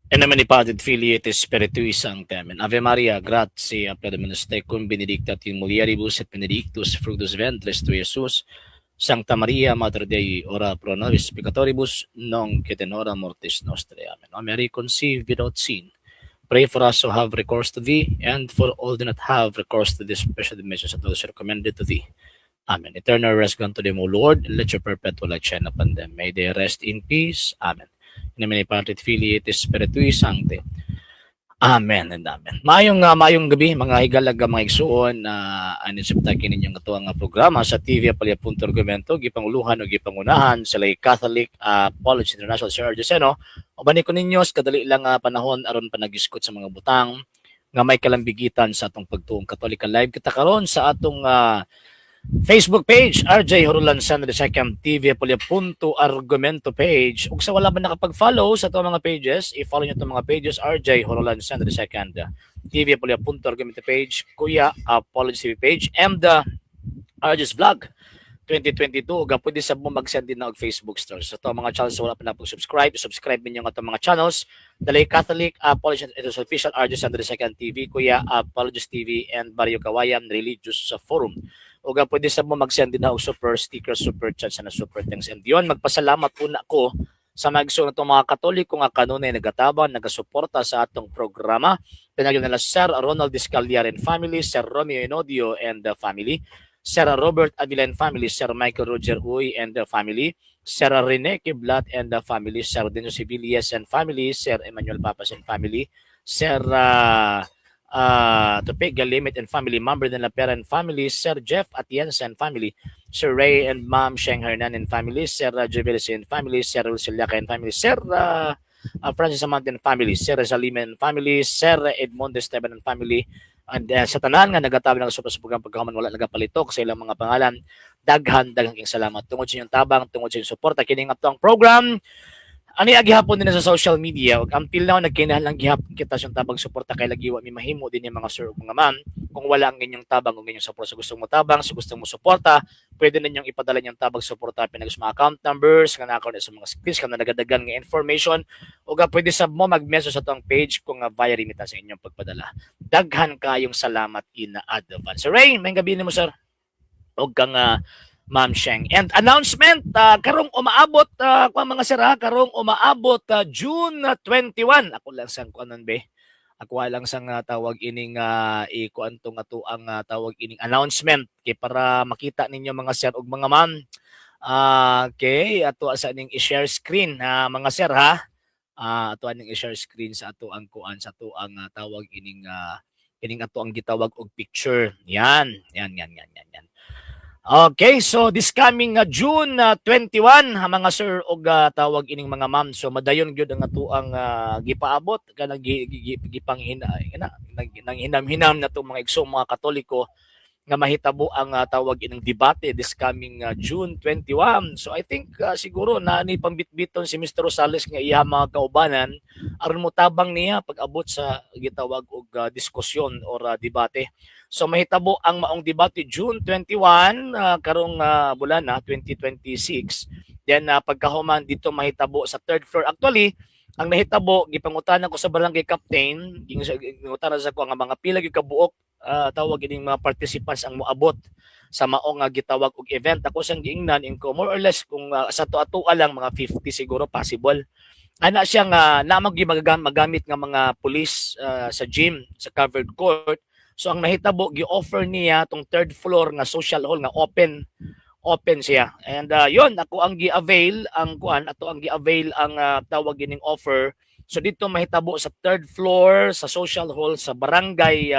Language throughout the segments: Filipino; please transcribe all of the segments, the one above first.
In nomine Patri et Filii et Spiritui Sancti. Amen. Ave Maria, gratia plena tecum, benedicta tu in mulieribus et benedictus fructus ventris tui, Iesus. Sancta Maria, Mater Dei, ora pro nobis peccatoribus, nunc et in hora mortis nostrae. Amen. O Mary, conceived without sin, pray for us who have recourse to thee, and for all who do not have recourse to this special dimensions of those recommended to thee. Amen. Eternal rest unto them, O Lord, and let your perpetual light shine upon them. May they rest in peace. Amen. In nomine Patri et Filii et Spiritui Sancti. Amen and amen. Mayong gabi mga higalag mga igsuon na anin sa kininyong atuang programa sa TV Apalya.Argumento gipanguluhan o gipangunahan sa lay Catholic College International Sir Argeseno. O bani ko ninyo sa kadali lang panahon aron panagiskot sa mga butang nga may kalambigitan sa atong pagtuong Katolika live kita karon sa atong Facebook page, RJ Horulan San II TV Apolya.Argumento page. Ug sa wala ba nakapag-follow sa itong mga pages, i-follow nyo itong mga pages, RJ Horulan San II TV Apolya.Argumento page, Kuya Apology TV page, and the RJ's Vlog 2022. Ug pwede sa mo mag-send din na og Facebook stores. Sa itong mga channels wala pa na subscribe ninyo nga itong mga channels. Dalay Catholic Apology Official RJ San II TV, Kuya Apologies TV, and Barrio Kawayan Religious Forum. O pwede sa mo mag-send din na og super sticker, super chat na super thanks. And yun, magpasalamat po na ko sa magso na itong mga Katoliko nga kanunay nagatabang, nagasuporta sa atong programa. Pinagyan nila Sir Ronald Discaliar and family, Sir Romeo Enodio and the family, Sir Robert Avila and family, Sir Michael Roger Uy and the family, Sir Rene Kiblat and the family, Sir Dino Sibilias and family, Sir Emmanuel Papas and family, Sir Tope Galimit and family, member de la Pera and family, Sir Jeff Atienza and family, Sir Ray and Ma'am Sheng Hernan and family, Sir Jubilis and family, Sir Luciliaca and family, Sir Francis Amante and family, Sir Salima and family, Sir Edmond Esteban and family, and sa tanan nga nagatabi ng sa program pagkahuman wala nagapalitok sa ilang mga pangalan, daghang salamat tungod sa inyong tabang, tungod sa inyong suporta kini nga ang program. Ani agihapon din sa social media, ug until now nagkinahanglan gihapon kita sa tabang suporta kay lagiwa mi mahimo din yung mga sir ug mga ma'am. Kung wala ang inyong tabang ug inyong support sa gusto mo tabang, sa gusto mo suporta, pwede ninyong ipadala yung tabang suporta pinag sa mga account numbers nga nakaw sa mga screens kana nagadagan nga information ug pwede sab mo mag-message sa tong page kung via remita sa inyong pagpadala. Daghan kayong salamat in advance. So Ray, may gabi nimo sir. Og kang Ma'am Sheng. And announcement, karong umaabot, mga sira, karong umaabot June 21. Ako lang sang kuanon be. Ako lang sang tawag ining ikuan tong ato ang tawag ining announcement kay para makita ninyo mga sir ug mga ma'am. Okay, ato sa ning i-share screen mga sir ha. Ato aning i-share screen sa ato ang kuan sa ato ang tawag ining ato ang gitawag og picture. Yan. Okay, so this coming June 21 mga sir og tawag ining mga ma'am. So madayon gyud ang ato ang gipaabot kanang gipanghinam na to mga igsoong mga Katoliko nga mahitabo ang tawag ining debate this coming June 21. So I think siguro na ni pambitbiton si Mr. Rosales nga iya mga kaubanan aron mo tabang niya pag-abot sa gitawag og diskusyon or debate. So mahitabo ang maong debate June 21 karong bulan na 2026. Then pagkahuman dito mahitabo sa third floor. Actually, ang nahitabo gipangutanan ko sa barangay captain, gingutanan sa ko nga mga pila gyud kabuok tawag ining mga participants ang moabot sa maong gitawag og event. Ako sang giingnan inko more or less kung sa tuwa lang mga 50 siguro possible. Ana siya nga namag magamit nga mga police sa gym sa covered court. So ang nahitabo gi-offer niya tong third floor nga social hall nga open siya. And yon ako ang gi-avail ang kuan ato ang gi-avail ang tawag ining offer. So dito mahitabo sa third floor sa social hall sa barangay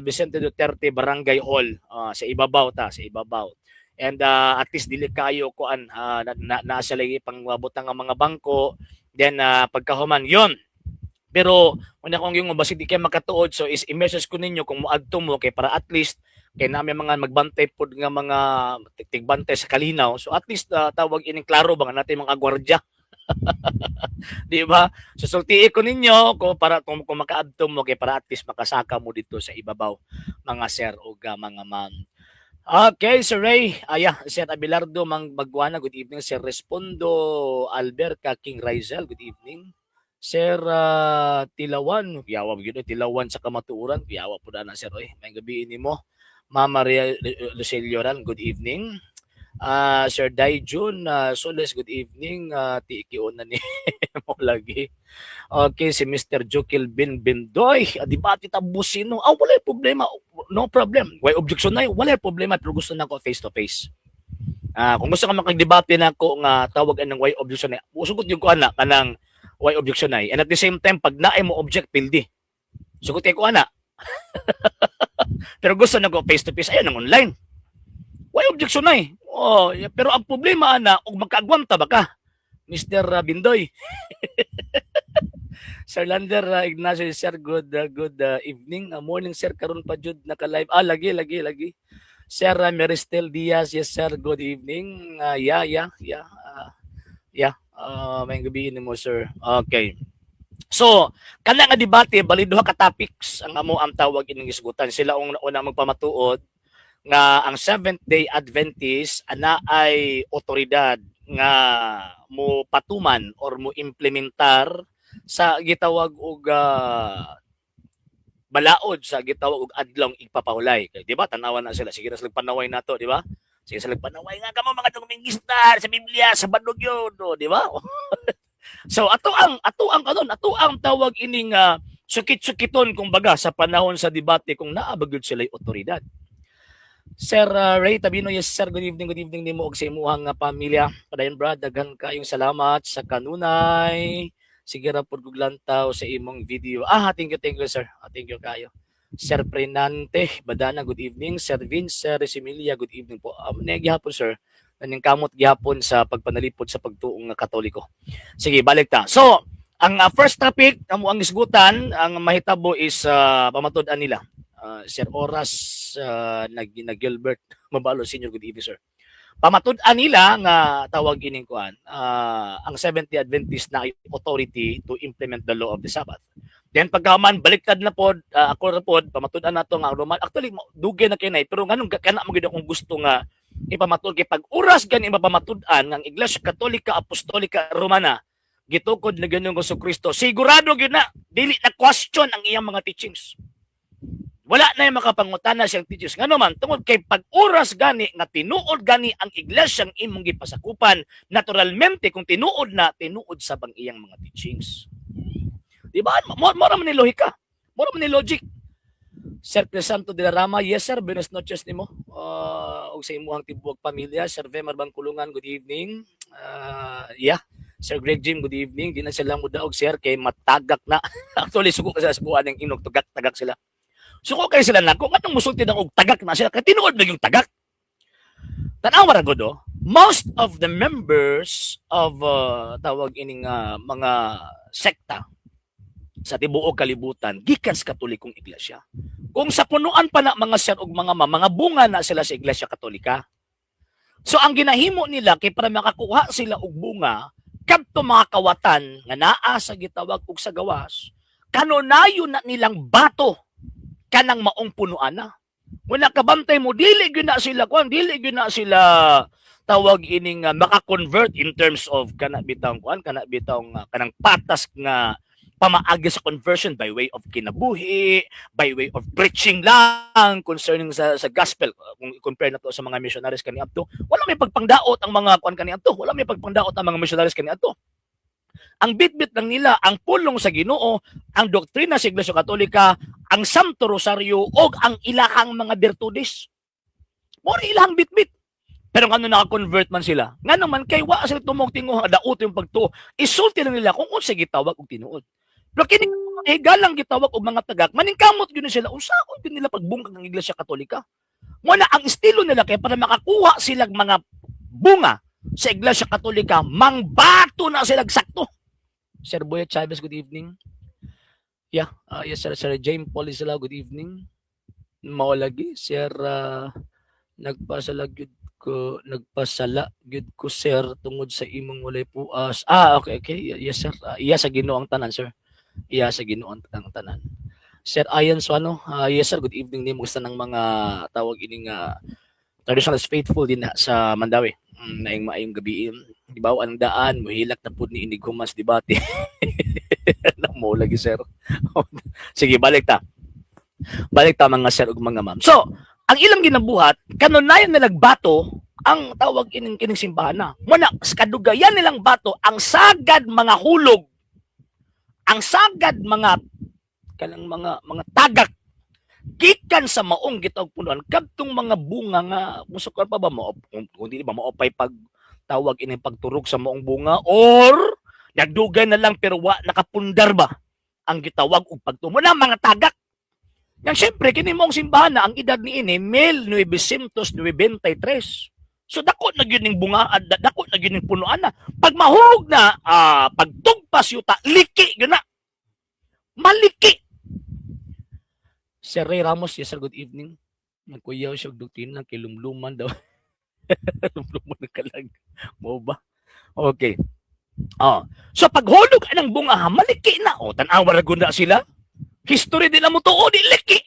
Vicente Duterte Barangay Hall sa ibabaw sa ibabaw. And at least dili kayo kuan nasa lagi pangbutang ang mga bangko. Then pagkahuman yon. Pero una kong yung basi di kay makatuod so is i-message ko ninyo kung moadto mo kay para at least kay nami mga magbantay pod nga mga tigbantay sa kalinaw. So at least tawag ining klaro ba natin mga gwardiya. Di ba? So sultii ko ninyo kung makaadto mo kay para at least makasaka mo dito sa ibabaw mga sir o mga ma'am. Okay, Sir Ray. Sir Abelardo Magwana, good evening. Sir Respondo Alberca King Rizel, good evening. Sir Tilawan, yawa gyud Tilawan sa kamatuoran, yawa po na sir oy. May gabi nimo. Mama Maria Lucelioran, good evening. Sir Daijun Soles, good evening. Tiikion na ni mo lagi. Okay, si Mr. Jokil Bindoy, di ba titabusin no? Wala problema. No problem. Why objection na wala problema pero gusto na ko face to face. Kung gusto ka makagdebate na ko nga tawag ng why objection na, usugot yung ko ana kanang why objection na. And at the same time, pag naay mo object, pildi. Sugot ko ana. Pero gusto na ko face to face, ayun ang online. Why objection na pero ang problema ana, og magkaagwanta ba ka? Mr. Bindoy. Sir Lander Ignacio, sir, good evening. Morning, sir, karon pa jud naka-live. Lagi. Sir Meristel Diaz, yes, sir, good evening. May gabi mo, sir. Okay. So, kana nga debate, bali duha ka topics ang amo ang tawag ining isgutan. Sila ang una magpamatuod nga ang Seventh-day Adventist ana ay otoridad nga mo patuman or mo implementar sa gitawag og balaod sa gitawag og adlong igpapahulay. Kay di ba tanawan na sila sige na sila panaway nato, di ba? Sige sila panaway nga kamo mga Dominguista sa Biblia sa Badlog yun, di ba? So ato ang tawag ining sukit-sukiton kumbaga sa panahon sa debate kung naabagod sila otoridad. Sir Ray Tabino, yes sir, good evening nimo og sa imuhang pamilya. Padayon brad, daghan kayong salamat sa kanunay. Sige ra pud kog lantaw sa imong video. Thank you sir. Thank you kayo. Sir Prenante Badana, good evening. Sir Vince Resimilia, good evening po. Gihapon sir, naning kamot gihapon sa pagpanalipod sa pagtuong Katoliko. Sige, balik ta. So, ang first topic amo ang isgutan, ang mahitabo is pamatud-an nila. Sir Oras na Gilbert Mabalo Senior, good evening sir. Pamatud-an nila nga tawag ining kuan ang Seventh-day Adventist na authority to implement the law of the Sabbath. Then pagkaman baliktad na pod ako ra pod pamatud-an nato nga Roman, actually dugay na kinay pero nganong kana mo gid akong gusto nga ipamatud kay pag oras gani mapamatud-an ang Iglesia Katolika Apostolika Romana gitukod na Ginoong Jesucristo, sigurado gyud na dili na question ang iyang mga teachings. Wala na yung makapangutana siyang teachings. Nga naman, tungod kay pag-oras gani, nga tinuod gani ang iglesyang imong gipasakupan, naturalmente, kung tinuod sa bang iyang mga teachings. Diba? Mora man ni lohika. Mora man ni logic. Sir Crisanto de la Rama, yes sir, buenas noches nimo. Og sa imuhang tibuok pamilya. Sir Vemar Bangkulungan, good evening. Sir Greg Jim, good evening. Di na sila mudaog, sir, kay matagak na. Actually, suko kasi sa buwan ng inog, tagak sila. Suko kayo sila na, kung anong musulti ng tagak na sila, kaya tinuod na yung tagak. Tanawa ra do, most of the members of tawag ining mga sekta sa tibuok kalibutan, gikan sa Katolikong Iglesia. Kung sa punuan pa na mga sir og mga bunga na sila sa Iglesia Katolika. So ang ginahimo nila kay para makakuha sila og bunga, kadto mga kawatan nga naa sa gitawag og sa gawas, kanunayon na nilang bato kanang maong punuan na. Wala kabantay mo, dili gyud na sila tawag ining maka-convert in terms of kanang kanang patas nga pamaagi sa conversion by way of kinabuhi, by way of preaching lang concerning sa gospel. Kung i-compare na to sa mga missionaries kaniadto, wala may pagpangdaot ang mga missionaries kaniadto. Ang bitbit lang nila ang pulong sa Ginoo, ang doktrina sa Iglesia Katolika, ang Santo Rosario o ang ilahang mga virtudes. Mori ilahang bitbit. Pero ngano naka-convert man sila. Ngano man kay wa sila tumog tingo daot yung pagtuo. Isulti lang nila kung unsa gitawag og tinuod. Pero kini galang gitawag og mga tagak, maningkamot gyud sila unsaon gyud nila pagbungkag ng Iglesia Katolika. Muna ang estilo nila kay para makakuha sila mga bunga sa Iglesia Katolika, mangbato na sila sakto. Sir Boyet Chavez, good evening. Yes sir, Sir James Paul Isla, good evening. Maulagi, Sir nagpasala gyud ko sir tungod sa imong walay puas. Okay. Yes sir. Iya sa Ginoo ang tanan, sir. Iya sa Ginoo ang tanan. Sir Ayan Suano, yes sir, good evening nimo sa ng mga tawag ining traditional faithful din sa Mandawi. naing maayong gabi. Di ba ang daan mohilak na pud ni inig humas debate. Mo lagi sir. Sige, balik ta. Balik ta mga sir ug mga ma'am. So, ang ilang ginabuhat kanunayan na nagbato ang tawag kining simbahan na. Muna sa kadugayan nilang bato ang sagad mga hulog. Ang sagad mga kanang mga tagak gikan sa maong gitawag punuan kadtong mga bunga nga musukar pa ba mo kung dili ba maopay pag tawag ini pagturog sa maong bunga or nagdugay na lang pero wa nakapundar ba ang gitawag og pagtumo na mga tagak. Yang syempre kini maong simbahan na ang edad ni ini 1993. So dako na gyud ning bunga at dako na gyud ning punuan na. Pag mahulog na pagtugpas yuta liki gyud na. Maliki. Sir Ray Ramos, yes sir, good evening. Nagkuyaw siya og doktrina kay lumluman daw. Lumluman na kalag. Mo ba? Okay. So paghulog anang bunga maliki na. Tan-awa ra gud na sila. History din mo tuo di liki.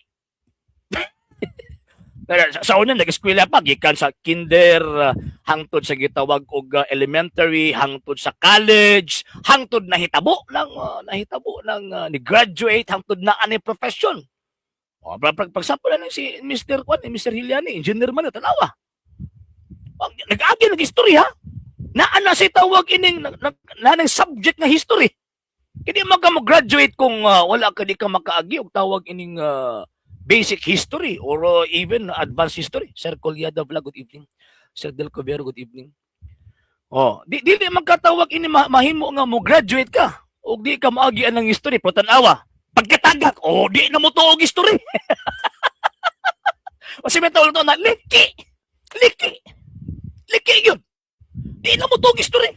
Sa una nag-eskwela pa gikan sa kinder hangtod sa gitawag og elementary hangtod sa college hangtod nahitabo ng ni graduate hangtod na ani profession. Pagsample na si Mr. Mr. Hiliani, engineer man tanawa. Nag-agi nag-history ha. Naa sa tawag ining nanang subject nga history. Kini mo graduate kung wala ka di ka makaagi og tawag ining basic history or even advanced history. Sir Colyada Vlog, good evening. Sir Del Covero, good evening. Di magkatawag ini mahimo nga mo graduate ka o di ka maagian ng history pero tanawa. Pagkatagak, di na mo to og history. O si metawag to na liki yun. Di na mo to og history.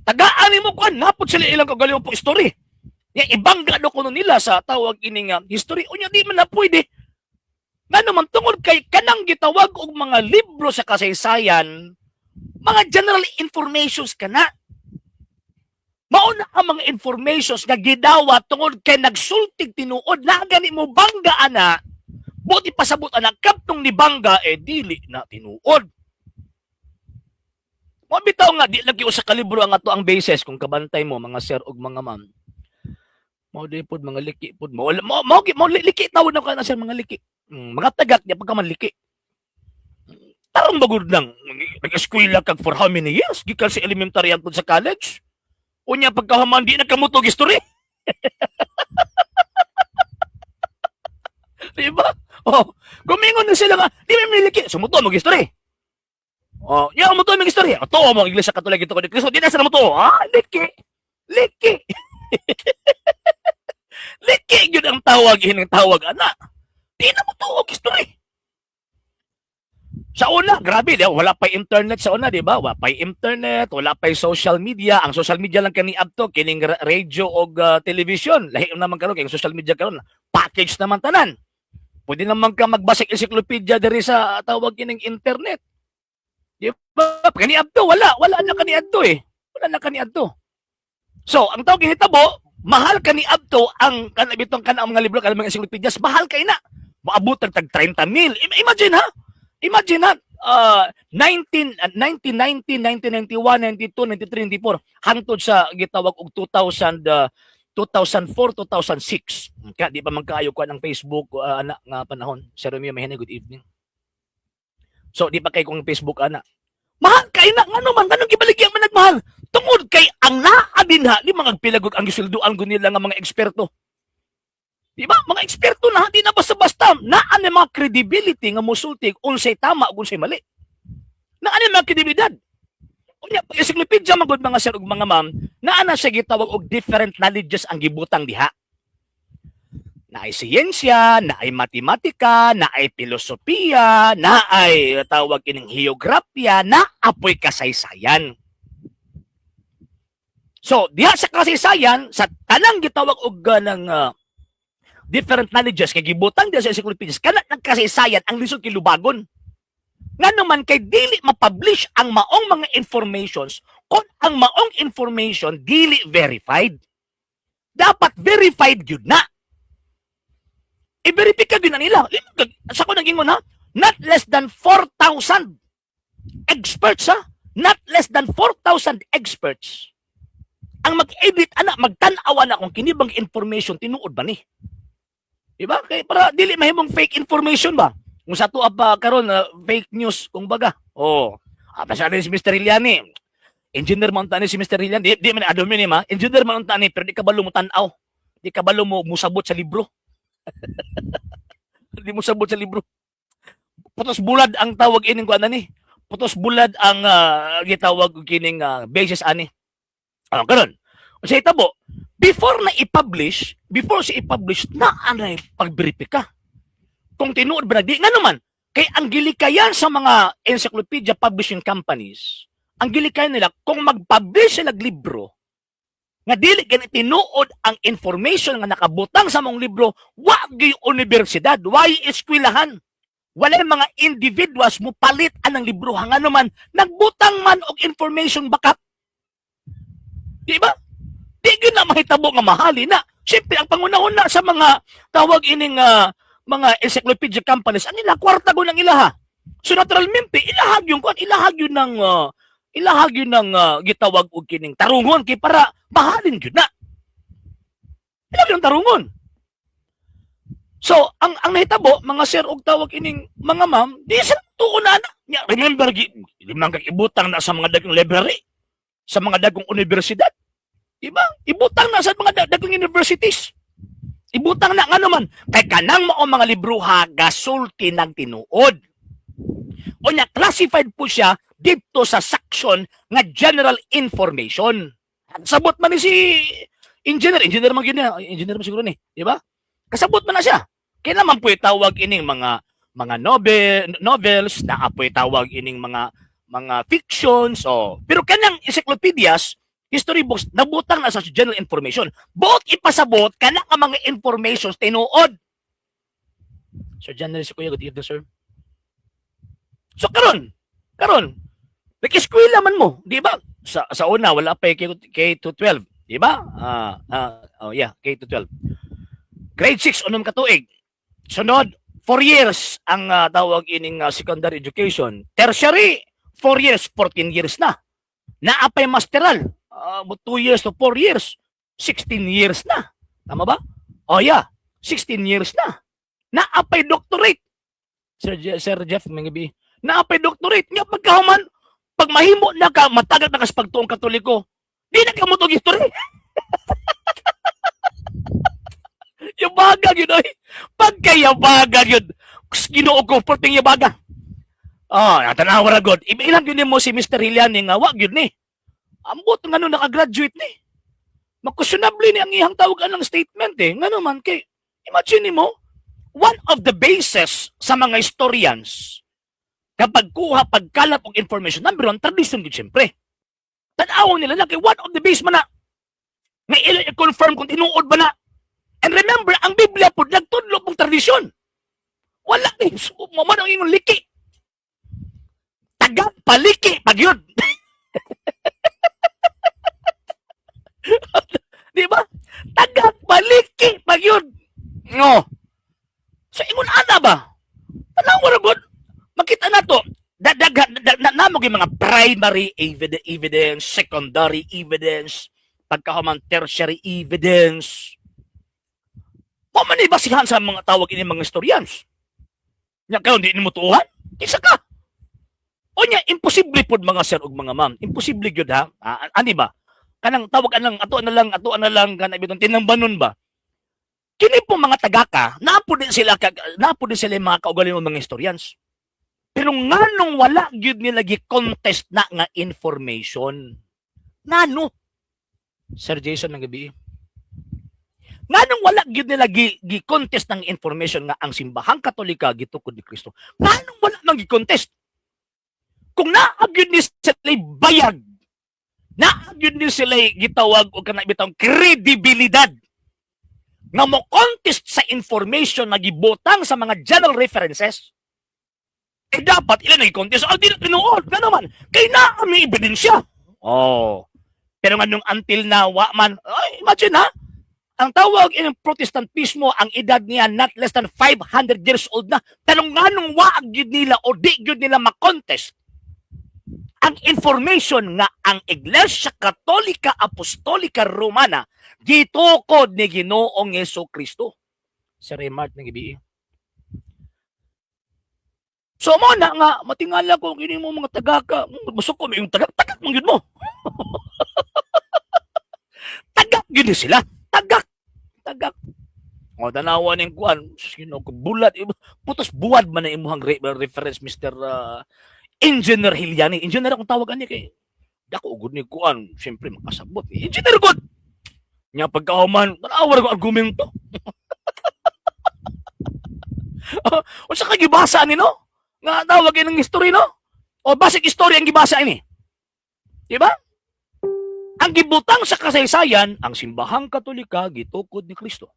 Tagaan mo kuan napod sila ilang kagaling po history. Yang ibangga do kuno nila sa tawag ining history unya di man na pwede. Ngano man tungod kay kanang gitawag og mga libro sa kasaysayan, mga general informations kana. Mao na ang mga informations nga gidawat tungod kay nagsultig tinuod na gani mo bangga ana. Buti pasabot ana kaptong ni bangga dili na tinuod. Mo bitaw nga di lagi usa ka libro ang ato ang basis kung kabantay mo mga sir ug mga ma'am. Mao di pod mga liki pod mo liki tawod na ka na sir mga liki. Mga tagak niya pagka man liki. Tarong bagud nang nag-eskwela kag for how many years gikan sa elementary hangtod sa college. Unya pagkahuman di nakamutog history. Diba? Gumingon na sila nga, di may liki, sumuto mo history. Nya mo to mo history. To mo iglesia Katolik ito ko Kristo, di na sa mo to. Liki. Liki yun ang tawag, ana. Di na mo to history. Sa una, grabe, wala pa internet sa una, di ba? Wala pa internet, wala pa social media. Ang social media lang kani abto, kining radio o television. Lahi naman karon kay social media karon. Package naman tanan. Pwede naman ka magbasik encyclopedia diri sa tawag kining internet. Di ba? Kani abto, wala na kani adto Wala na kani adto. So, ang tawag hitabo, mahal kani abto ang kanabitong kanang mga libro kanang mga encyclopedias, mahal kay na. Maabot tag 30,000. Imagine ha? Imagine na, 1990, 1991, 92, 93, 94, hangtod sa gitawag og 2004, 2006. Di pa magkaayo ko ng Facebook anak nga panahon. Sir Romeo Mahina, good evening. So, di pa kay kong Facebook anak. Mahal kay na, nga naman, ganun kibaligyan man nagmahal. Tungod kay ang naadin ha, di mga pilagod ang gisulduan ko nila nga mga eksperto. Di ba? Mga eksperto na, di na basta-basta. Naan mga credibility nga musultig unsay tama ug unsay mali. Naan mga kredibilidad. Unya, pag encyclopedia magod mga sir ug mga ma'am, naan na siya gitawag og different knowledges ang gibutang diha. Naay siyensya, naay matematika, naay filosofiya, naay tawag kining geograpya, naapoy kasaysayan. So, diha sa kasaysayan, sa tanang gitawag og ng different knowledges kay gibutang diha sa encyclopedias kana nagkasaysayan ang lisod kilubagon. Ngano man kay dili ma-publish ang maong mga informations kung ang maong information dili verified. Dapat verified gyud na. I-verify ka gyud na nila. Sa ko naging mo na, not less than 4,000 Experts ha, not less than 4,000 experts ang mag-edit ana, magtan-aw na kung kinibang information tinuod ba ni. Diba? Kaya para dili mahimong fake information ba? Kung sa tuwa pa karon na fake news kung baga. Oh, pasya si Mr. Iliani. Engineer man ni si Mr. Iliani, di man adom ni ma. Engineer man ni pero di ka balo mo tan-aw. Di ka balo mo musabot sa libro. Di mo sabot sa libro. Putos bulad ang tawag ining kuan ni. Putos bulad ang gitawag kining basis ani. Karon. Sa itabo, before si i-publish na anay pagberipika. Kung tinuod ba di nga naman, kay ang gilikayan sa mga encyclopedia publishing companies, ang gilikayan nila kung mag-publish sila libro nga dili gani tinuod ang information nga nakabutang sa mong libro, wa gyud universidad, wa eskwelahan. Wala mga individuals mo palit anang libro hanga naman nagbutang man og information backup. Di ba? Di gyud na mahitabo nga mahali na. Siyempre, ang pangunahuna sa mga tawag ining mga encyclopedia companies, ang ila, kwarta ko ng ilaha. So naturalmente, ilahag yung gitawag og kining tarungon kay para mahalin gyud na. Ilahag yung tarungon. So, ang nahitabo, mga sir og tawag ining mga ma'am, di sila tuon na. Remember, limang kag-ibutang na sa mga dagong library, sa mga dagong universidad. Diba? Ibutang na sa mga dagong universities. Ibutang na nga naman. Kay kanang mao mga libro ha, gasulti ng tinuod. O niya, classified po siya dito sa section nga general information. Sabot man ni si engineer man yun niya. Engineer man siguro ni. Diba? Kasabot man na siya. Kaya naman po itawag ining mga novels, na po itawag ining mga fictions. Pero kanang encyclopedias, history books, nabutang na sa general information. Both ipasabot ka na ang mga informations tinuod. Sir General, si Kuya, good evening, sir. So, karon, nag-eskwela man mo, di ba? Sa una, wala pa K-12, di ba? K-12. Grade 6, unong katuig. Sunod, 4 years ang tawag ining secondary education. Tertiary, 4 years, 14 years na. Naapay masteral, 2 years to 4 years, 16 years na. Tama ba? 16 years na. Naapay doctorate. Sir Jeff, mangibi. Naapay doctorate. Nga pagkahuman, pag mahimo na ka, matagal na kas pagtuong katoliko, di na ka mo itong history. Yabaga yun, oy. Pagkayabaga yun. Ginoo ko, porting yabaga. Natanawa na God. Ilang yun mo si Mr. Hiliani nga, wag yun ni. Ambot nga nung nakagraduate ni. Makusyonable ni ang ihang tawag ng statement eh. Nga naman kay, imagine mo, one of the bases sa mga historians kapag kuha, pagkalat og information, number one, tradition yun siyempre. Tanawang nila na kay one of the base man na nga ilo i-confirm kung tinuod ba na. And remember, ang Biblia po, nagtudlo pong tradisyon. Wala ni, mamanang ingong liki. Tagap paliki, pag yun. Di ba? Tagap paliki, pag yun. No. So, ingon ana ba? Tanang waragon, makita na to, namog yung mga primary evidence, secondary evidence, pagkahuman tertiary evidence. Paman basihan sa mga tawag ini mga historians. Nya kayo hindi mo tuuhan? Isa ka. O nya, imposible po mga sir ug mga ma'am. Imposible gyud ha. Ani ba? Kanang tawag anang ato na lang kana bitong tinambanon ba? Kini po mga tagaka, napo din sila mga kaugaling mga historians. Pero nganong wala gyud nila gi-contest na nga information. Ngano? Sir Jason ng gabi. Nganong wala gyud nila gi-contest ng information nga ang simbahang Katolika gitukod ni Kristo. Nganong wala nang gi-contest? Kung naagyud ni sila bayag, naagyud ni sila gitawag o kana bitang kredibilidad nga mo contest sa information na gibutang sa mga journal references, dapat ilan na i-contest. Di na tinuod. Nga naman, kay naami ebidensya. Pero nga nung until now, man, imagine ha, ang tawag ng Protestantismo, ang edad niya not less than 500 years old na. Tanong nga nung waag yun nila o di yun nila makontest ang information nga ang Iglesia Katolika Apostolika Romana gitukod ni Ginoong Jesu-Kristo. Sir Remart ng ibi. So mo na nga matingala ko kini mo mga tagaka, busog ko yung tagak mong yun mo. Tagak yun sila. Tagak. O tanawa ning kuan, sino ko bulat putos buwad man ang imuhang reference Mr. Engineer Hiliani. Engineer akong tawagan niya kay dako ugod ni kuan, syempre makasabot. Engineer god. Nya pagkahuman, tanawa ko argumento. Unsa ka gibasa ni no? Nga tawag ng history no? O basic history ang gibasa ini. Di ba? Ang gibutang sa kasaysayan, ang simbahang Katolika gitukod ni Kristo.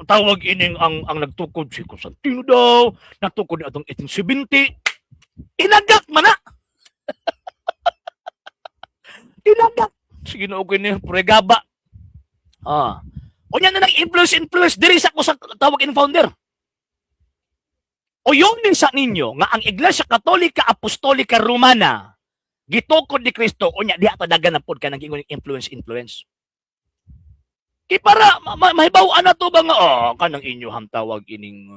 Tawag ining ang nagtukod si Constantino daw, natukod ni atong 1870. Tinagak man na. Tinagak. Sige na okay ni pregaba. O yan na nag-influence diri sa ko sa tawag in founder. O yun din sa ninyo nga ang Iglesia Katolika Apostolika Romana gitukod ni Kristo unya di ato dagan pod ka nang ingon influence. Kay para mahibaw-an na to ba nga kanang inyohang tawag ining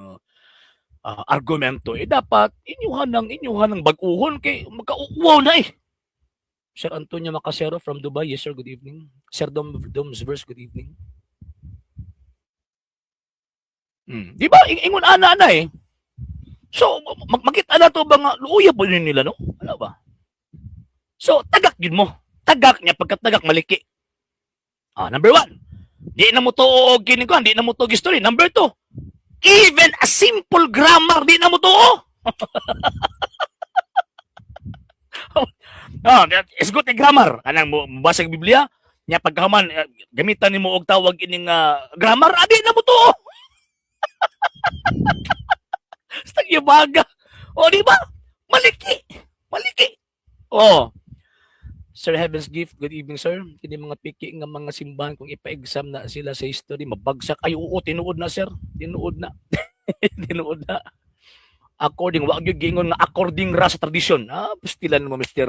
argumento dapat inyuhan ng bag-uhon kay magkauwaw na eh. Sir Antonio Macasero from Dubai. Yes sir, good evening. Sir Dom's verse, good evening. Di ba ingon ana eh. So makita na to ba nga luya po nila no? Ano ba? So tagak yun mo. Tagak niya pagkatagak maliki. Number 1. Di na mo to kini ko, di na mo to history. Number 2. Even a simple grammar di na mo to. That is good grammar. Kanang mo basag Biblia, nya pagkahuman gamitan nimo og tawag ining grammar, di na mo to. Stagyo baga. O di ba? Maliki. Sir Heaven's Gift, good evening sir. Kini mga piki nga mga simbahan kung ipa-exam na sila sa history, mabagsak. Ay oo, tinuod na sir. Tinuod na. According, wag yung gingon nga according ra sa tradisyon. Pastilan mo Mr.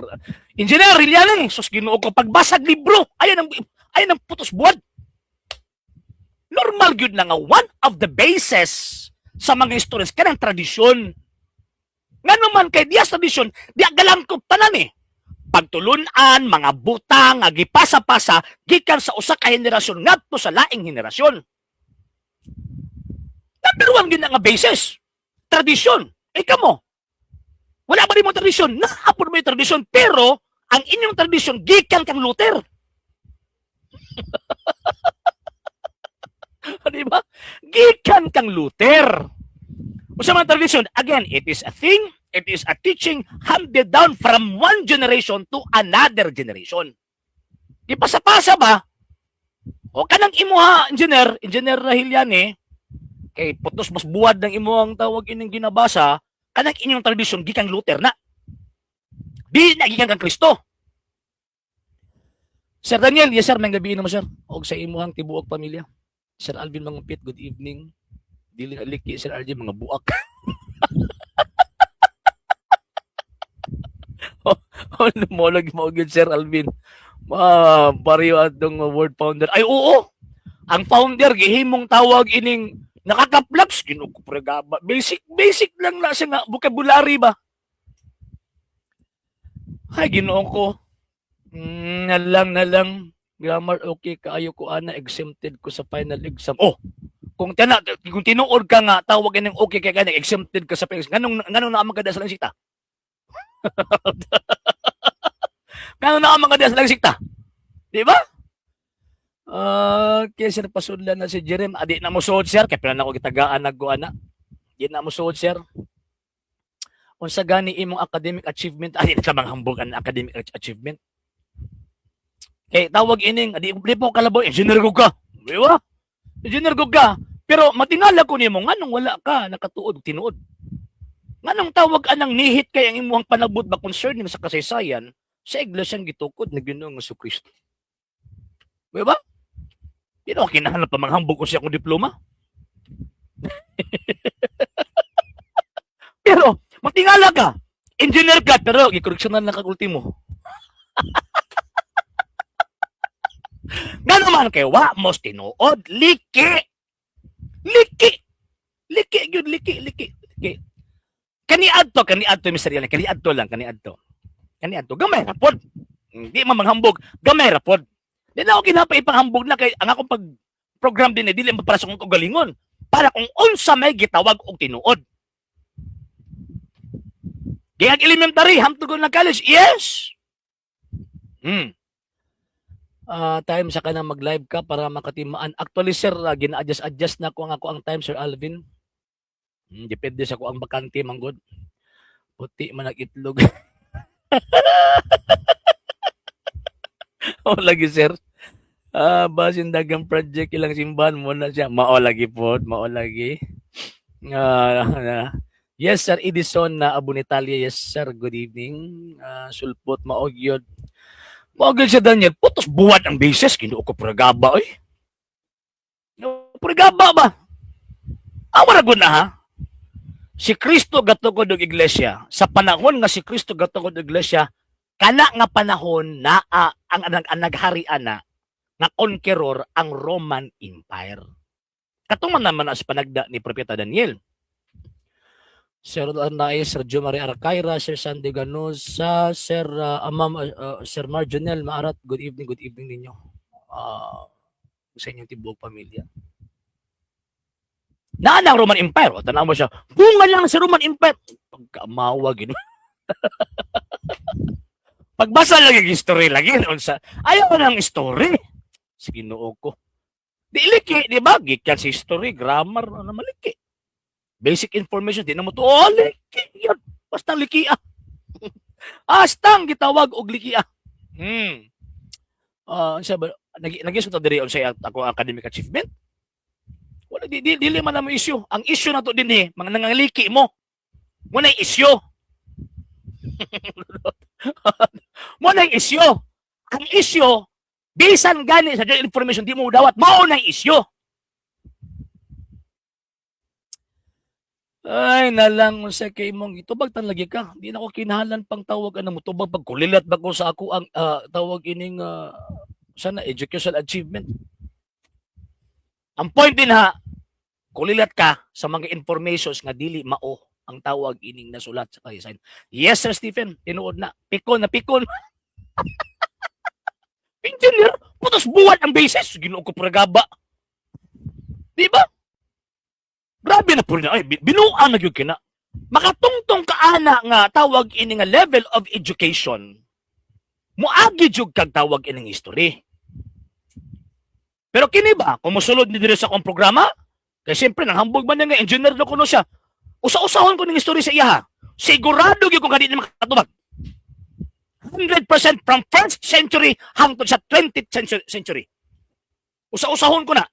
Engineer Hiliani. Sus Ginoo ko pagbasag libro. Ayan ang putos buwan. Normal gyud na nga one of the bases sa mga historians kanang tradisyon. Nga naman kay dias tradisyon, di galangkop tanan eh. Pagtulunan, mga butang, gipasa-pasa, gikan sa usa ka henerasyon ngadto sa laing henerasyon. Number 1 gyud nga basis. Tradisyon. Kamo. Wala ba rin mo tradisyon? Naapod mo yung tradisyon, pero ang inyong tradisyon gikan kang Luther. Di ba? Gikan kang Luther. Usa man tradisyon, again, it is a thing. It is a teaching handed down from one generation to another generation. Di pasa-pasa ba? O kanang imuha, Engineer Hiliani, kay putos mas buwad ng imuhang tawag ining ginabasa, kanang inyong tradisyon gikang Luther na. Di na gikan kang Kristo. Sir Daniel, yes sir, may gabiin mo sir. Og sa imuhang tibuok pamilya. Sir Alvin Mangupit, good evening. Dili aliki Sir RJ mga buak. Ano mo lagi mo gyud Sir Alvin? Pariyo atong word founder. Ay oo. Ang founder gihimong tawag ining nakakaplaps kinukupregaba. Basic lang na siya nga vocabulary ba. Ay Ginoo ko. Na lang. Grammar okay kaayo ko ana exempted ko sa final exam. Kung tinuod ka nga tawag ining okay kay kanang exempted ka sa final exam. Nganong na magada sa langsita? Kano na mga dias lang sikta? Di ba? Kaya sir pasudlan na si Jerem. Adi na mo suod sir. Kaya pala na ko gitagaan nagkuana. Di na mo suod sir. Unsa gani imong academic achievement? Adi na ka hambog ang academic achievement. Kaya tawag ining. Adi po kalaboy. Engineer ko ka. Di ba? Engineer ko ka. Pero matingala ko nimo nganong wala ka nakatuod tinuod. Nganong tawag anang nihit kay ang imuhang panabot ba concerning sa kasaysayan sa iglesyang gitukod na Ginoong Jesucristo. Diba? Di na ako kinahanap pa manghambog ko siya akong diploma. Pero, matingala ka, engineer ka, pero i-correctional na kag ultimo. Nga naman kay wa mo tinuod, liki. Liki. Liki, yun, liki. Kaniadto, Mr. Yala, kaniadto. Gamay rapod. Hindi man manghambog, gamay rapod. Di na ako ginapay ipanghambog na kay ang akong pag-program din dili para sa kong kagalingon. Para kung unsa may gitawag og tinuod. Gayag elementary, hamtod na college, yes. Time sa kanang mag-live ka para makatimaan. Actually, sir, gina-adjust na ko ang time, Sir Alvin. Depende sa ko ang bakante, manggod. Puti man ang itlog. O lagi, sir. Basin dagang project ilang simbahan mo na siya. Mao lagi po, mao lagi. Yes, sir, Edison na Abunitalia. Yes, sir, good evening. Sulpot, maogyod. Maogyod siya, Daniel. Putos buwat ang basis. Kinuo ko pragaba, oy. Pragaba ba? Awara ko na, ha? Si Kristo gatugod og iglesia. Sa panahon nga si Kristo gatugod og iglesia, kana nga panahon na ang nagharian na nga conqueror ang Roman Empire. Katuman naman as panagda ni Propeta Daniel. Sir Anay, Sir Jo Maria Arcaira, Sir Sandy Ganosa, Sir Sir Marjonel Maarat, good evening ninyo. Sa inyong tibuok pamilya. Naan ang Roman Empire. O, tanaw mo siya, bunga lang sa Roman Empire. Pagkamawag yun. Pagbasa lang yung history lagi. Ayaw ng story. Sige, noo ko. Di liki, di ba? Gikan si history, grammar, ano maliki. Basic information, di na mo to. Oh, liki. Yan. Basta liki Astang gitawag og liki Sabi, nag-isip to diri sa ako academic achievement. Wala, dili man na mo issue. Ang issue na to din mga nangaliki mo. Muna yung issue. Muna yung issue. Ang issue, bisan gani sa information, di mo dawat, mauna yung issue. Ay, nalang sa kay mong itubag tan lagi ka. Di na ko kinahalan pang tawag mo tubag pag kulilat ba ko sa ako ang tawag ining sana educational achievement. Ang point din ha, kulilat ka sa mga informations nga dili mao ang tawag ining nasulat sa kaysayan. Yes, Sir Stephen, tinuod na. Pikon. Engineer, putos buwan ang basis. Ginoo ko pragaba. Di ba? Grabe na po rin. Ay, binuang na yun kina. Makatungtong kaana nga tawag ini nga level of education. Muagi jud kag tawag ining history. Pero kini ba, kung musulod ni dire sa akong programa, kaya siyempre, nanghambog man nga, engineer na kuno siya. Usa-usahon ko ng history sa iya, ha? Sigurado yun kung kanina makatubag. 100% from 1st century hangtod sa 20th century. Usa-usahon ko na.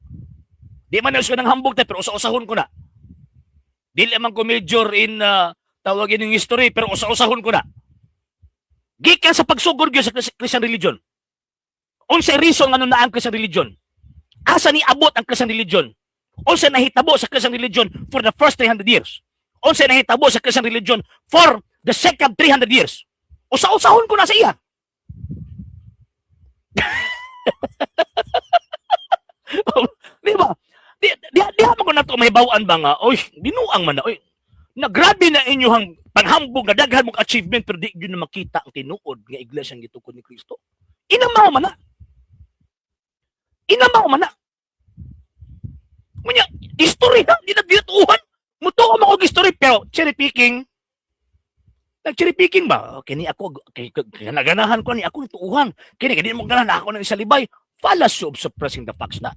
Di man na siya ng hambog tayo, pero usa-usahon ko na. Dili man ko major in tawagin ng history, pero usa-usahon ko na. Gikan sa pagsugod yun sa Christian religion. Unsay reason nga na ang Christian religion? Asa ni abot ang Christian religion? Unsay nahitabo sa Christian religion for the first 300 years? Unsay nahitabo sa Christian religion for the second 300 years? Usa-usahon ko na sa iya. Di ba? Di mo ko na ito may bawaan ba nga? Oy, binuang man na. Oy, nagrabe na inyong panghambog na daghan mong achievement pero di yun na makita ang tinuod nga iglesia ang gitukod ni Kristo. Inamaw man na. Munya, history na, di na dinatuhan. Muto ko mga history, pero cherry picking. Nag-cherry picking ba? Kini ako, naganahan ko ni ako nituuhan. Kini mo ganahan ako ng isalibay. Fallacy of suppressing the facts na.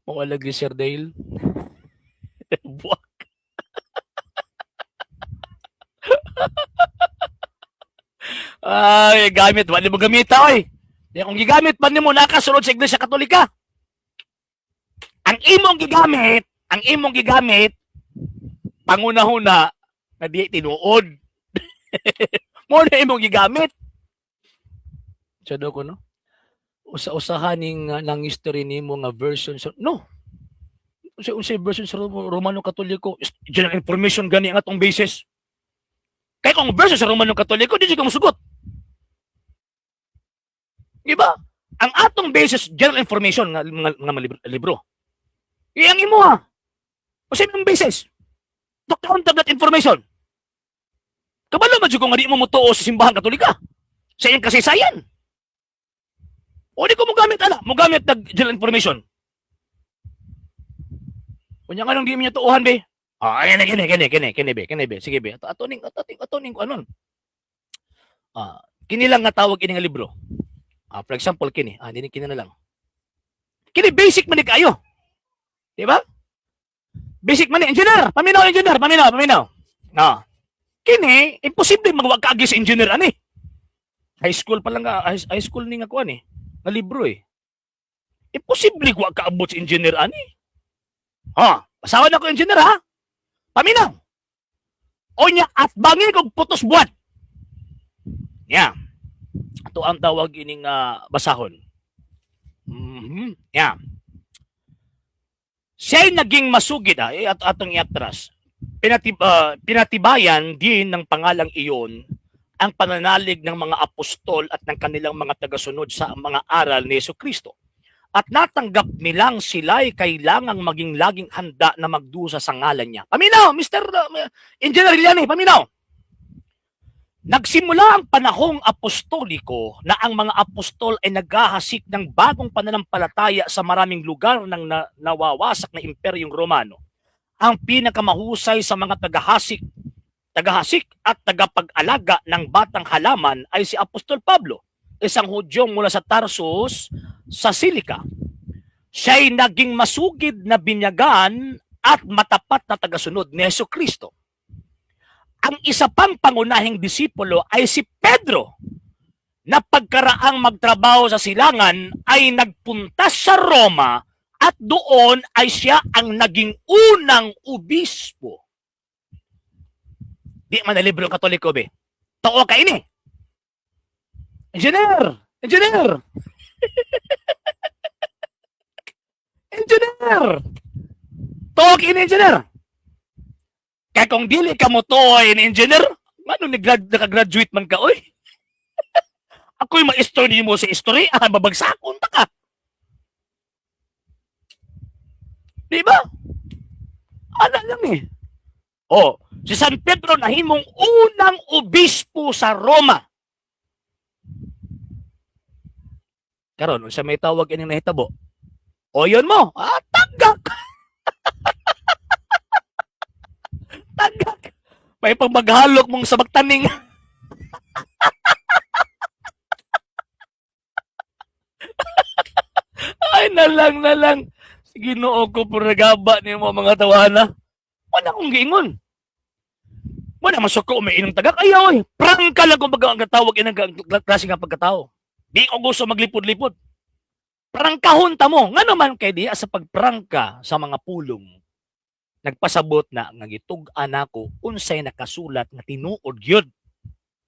Mga lagi, Sir Dale. Buwak. Ay, gamit. Wala mo gamita, oy. Di kung gigamit pa nimo nakasunod sa Iglesia Katolika. Ang imong gigamit, pangunahuna na di tinuod. Mo na imong gigamit. Sado ko, no? Usa-usahan ng history nimo nga version. So, no. unsay version sa Romano Katoliko, general information gani ang atong basis. Kaya kung version sa Romano Katoliko, di ka musugot. Di ba? Ang atong basis, general information nga libro. Iyang imo ha. Unsay mong basis? To counter that information. Kabalo man jud kung nga di mo mutuo sa simbahan Katolika. Sa iyang kasaysayan. O di ko mo gamit general information. Kunya nga nang di mo niya tuuhan, be. Kini, be. Sige, be. Atoning ko, anon. Kini lang nga tawag ini nga libro. For example, kini. Kini na lang. Kini basic man ni kayo. Di ba? Basic man ni. Engineer! Paminaw. Kini, imposible magwag kaagi sa engineer, ani. High school pa lang high school ni nga kuan eh. Nga libro eh. Imposible wag kaabot sa engineer, ani. Basawan ako engineer, ha? Paminaw. O niya, at bangi kong putos buwan. Yeah. Ito ang tawag ining basahon. Yeah. Siya'y naging masugid, at atong iatras. Pinatibayan din ng pangalang iyon ang pananalig ng mga apostol at ng kanilang mga tagasunod sa mga aral ni Jesucristo. At natanggap nilang sila'y kailangang maging laging handa na magdusa sa ngalan niya. Paminaw, Mr. Engineer Iliani, paminaw. Nagsimula ang panahong apostoliko na ang mga apostol ay naghahasik ng bagong pananampalataya sa maraming lugar ng nawawasak na Imperyong Romano. Ang pinakamahusay sa mga tagahasik at tagapag-alaga ng batang halaman ay si Apostol Pablo, isang Hudyong mula sa Tarsus sa Cilicia. Siya'y naging masugid na binyagan at matapat na tagasunod ni Jesucristo. Ang isa pang pangunahing disipulo ay si Pedro, na pagkaraang magtrabaho sa silangan ay nagpunta sa Roma at doon ay siya ang naging unang obispo. Di man na libro Katoliko, be. Tao ka ini. Engineer! Tao ka ini, engineer. Kaya kung dili ka mo to in engineer, ano nakagraduate man ka, oy? Ako'y ma-history niyo mo sa history, babagsakon ta ka. Diba? Ano lang eh. Si San Pedro nahimong unang obispo sa Roma. Karon, sa may tawag ining nahitabo. Yun mo, tagak. Tagak. May pagmaghalok mong sabagtaning. Ay, nalang. Ginoo ko puragaba ni mga tawana. Wala akong giingon. Wala masuko may inong tagak. Ayaw, prangka lang kung pagkatawag inang klase nga pagkatao. Di ko gusto maglipod-lipod. Prangkahon ta mo. Nga naman kay di sa pagprangka sa mga pulong. Nagpasabot na nga gitug-an ako unsay nakasulat nga tinuod gyud.